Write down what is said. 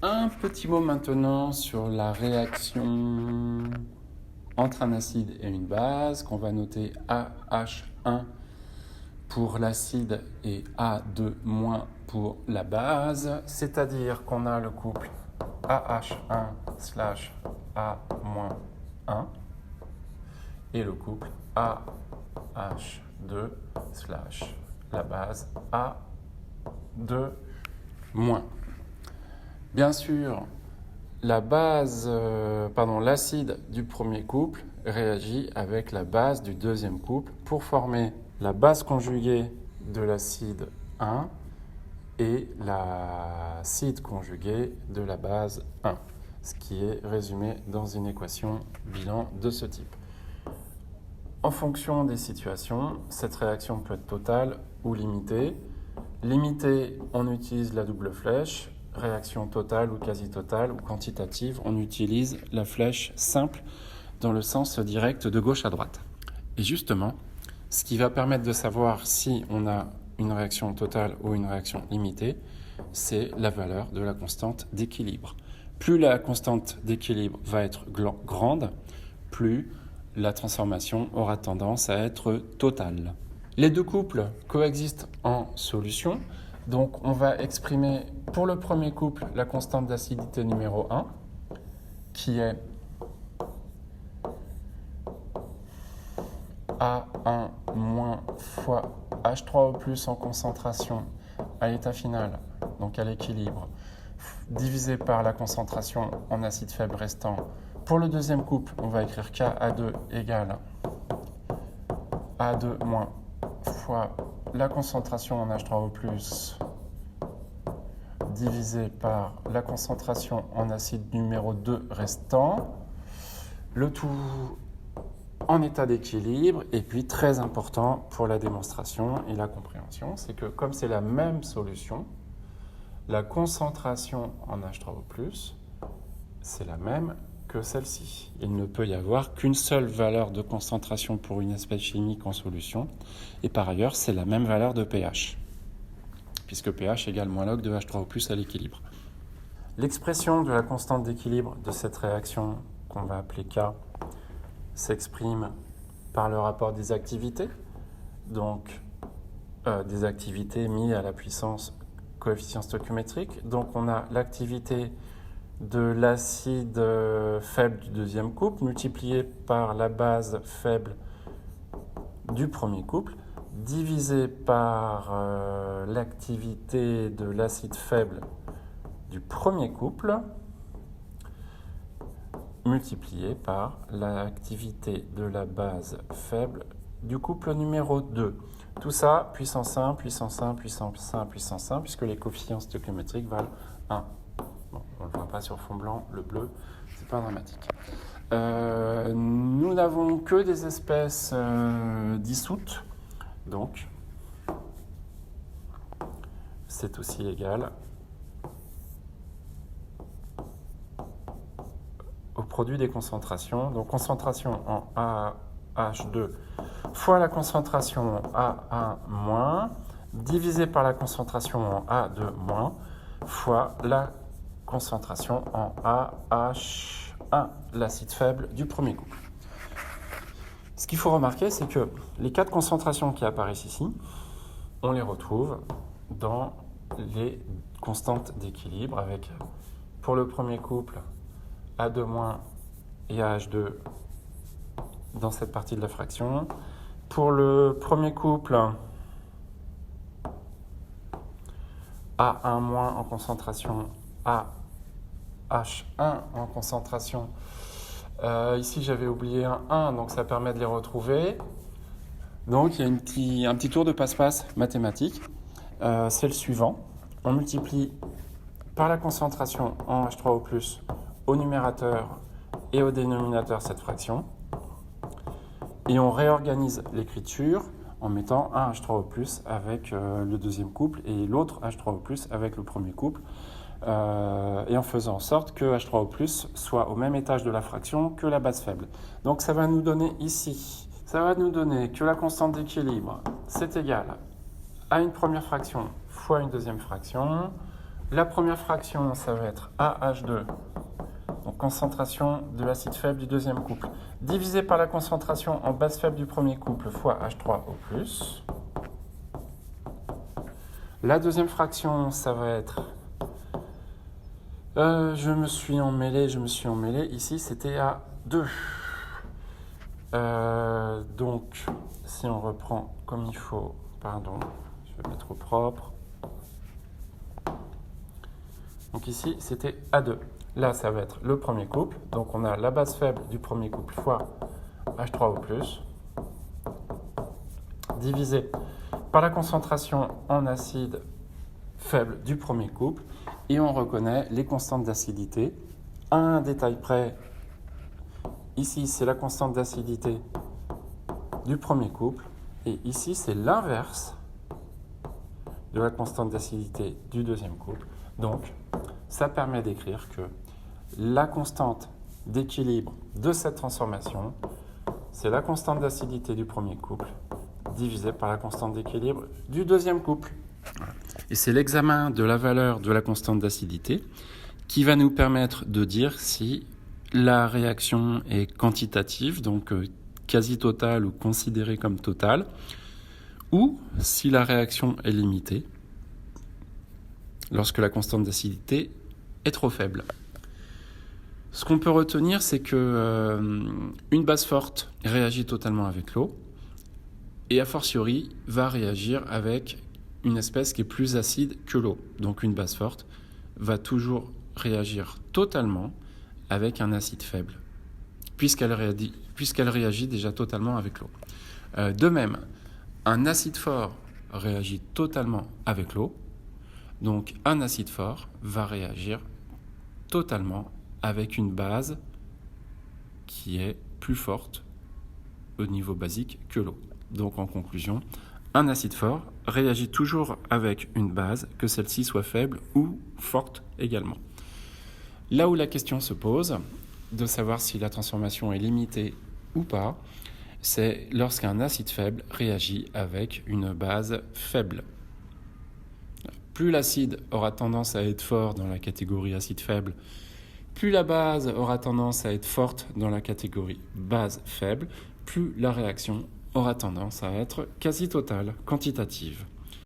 Un petit mot maintenant sur la réaction entre un acide et une base qu'on va noter AH1 pour l'acide et A2- pour la base, c'est-à-dire qu'on a le couple AH1/A-1 et le couple AH2/ la base A2-. Bien sûr, l'acide du premier couple réagit avec la base du deuxième couple pour former la base conjuguée de l'acide 1 et l'acide conjugué de la base 1, ce qui est résumé dans une équation bilan de ce type. En fonction des situations, cette réaction peut être totale ou limitée. Limitée, on utilise la double flèche. Réaction totale ou quasi-totale ou quantitative, on utilise la flèche simple dans le sens direct de gauche à droite. Et justement, ce qui va permettre de savoir si on a une réaction totale ou une réaction limitée, c'est la valeur de la constante d'équilibre. Plus la constante d'équilibre va être grande, plus la transformation aura tendance à être totale. Les deux couples coexistent en solution. Donc, on va exprimer pour le premier couple la constante d'acidité numéro 1, qui est A1- fois H3O+ en concentration à l'état final, donc à l'équilibre, divisé par la concentration en acide faible restant. Pour le deuxième couple, on va écrire Ka2 égale A2- fois la concentration en H3O+, divisé par la concentration en acide numéro 2 restant, le tout en état d'équilibre. Et puis, très important pour la démonstration et la compréhension, c'est que comme c'est la même solution, la concentration en H3O+, c'est la même que celle-ci. Il ne peut y avoir qu'une seule valeur de concentration pour une espèce chimique en solution, et par ailleurs, c'est la même valeur de pH, puisque pH égale moins log de H3O+ à l'équilibre. L'expression de la constante d'équilibre de cette réaction, qu'on va appeler K, s'exprime par le rapport des activités, donc des activités mises à la puissance coefficient stoichiométrique. Donc on a l'activité de l'acide faible du deuxième couple multiplié par la base faible du premier couple, divisé par l'activité de l'acide faible du premier couple, multiplié par l'activité de la base faible du couple numéro 2. Tout ça, puissance 1, puissance 1, puissance 1, puissance 1, puisque les coefficients stoichiométriques valent 1. Bon, on ne le voit pas sur fond blanc, le bleu, c'est pas dramatique. Nous n'avons que des espèces dissoutes, donc c'est aussi égal au produit des concentrations. Donc concentration en AH2 fois la concentration en A1- divisé par la concentration en A2- fois la concentration en AH1, l'acide faible du premier couple. Ce qu'il faut remarquer, c'est que les quatre concentrations qui apparaissent ici, on les retrouve dans les constantes d'équilibre avec, pour le premier couple, A2- et AH2 dans cette partie de la fraction. Pour le premier couple, A1- en concentration, AH1 en concentration. Ici, j'avais oublié un 1, donc ça permet de les retrouver. Donc, il y a un petit tour de passe-passe mathématique. C'est le suivant. On multiplie par la concentration en H3O+, au numérateur et au dénominateur cette fraction. Et on réorganise l'écriture en mettant un H3O+ avec le deuxième couple et l'autre H3O+ avec le premier couple. Et en faisant en sorte que H3O+ soit au même étage de la fraction que la base faible. Donc ça va nous donner ici, ça va nous donner que la constante d'équilibre, c'est égal à une première fraction fois une deuxième fraction, La première fraction, ça va être AH2, donc concentration de l'acide faible du deuxième couple, divisé par la concentration en base faible du premier couple fois H3O+. La deuxième fraction, ça va être... je me suis emmêlé. Ici, c'était à 2. Donc, si on reprend comme il faut, pardon, je vais mettre au propre. Donc ici, c'était A2. Là, ça va être le premier couple. Donc, on a la base faible du premier couple fois H3O+, divisé par la concentration en acide faible du premier couple. Et on reconnaît les constantes d'acidité. À un détail près, ici, c'est la constante d'acidité du premier couple. Et ici, c'est l'inverse de la constante d'acidité du deuxième couple. Donc, ça permet d'écrire que la constante d'équilibre de cette transformation, c'est la constante d'acidité du premier couple divisée par la constante d'équilibre du deuxième couple. Et c'est l'examen de la valeur de la constante d'acidité qui va nous permettre de dire si la réaction est quantitative, donc quasi totale ou considérée comme totale, ou si la réaction est limitée lorsque la constante d'acidité est trop faible. Ce qu'on peut retenir, c'est que une base forte réagit totalement avec l'eau et a fortiori va réagir avec une espèce qui est plus acide que l'eau. Donc une base forte va toujours réagir totalement avec un acide faible, puisqu'elle réagit déjà totalement avec l'eau. De même, un acide fort réagit totalement avec l'eau, donc un acide fort va réagir totalement avec une base qui est plus forte au niveau basique que l'eau. Donc en conclusion, un acide fort réagit toujours avec une base, que celle-ci soit faible ou forte également. Là où la question se pose, de savoir si la transformation est limitée ou pas, c'est lorsqu'un acide faible réagit avec une base faible. Plus l'acide aura tendance à être fort dans la catégorie acide faible, plus la base aura tendance à être forte dans la catégorie base faible, plus la réaction aura tendance à être quasi totale, quantitative.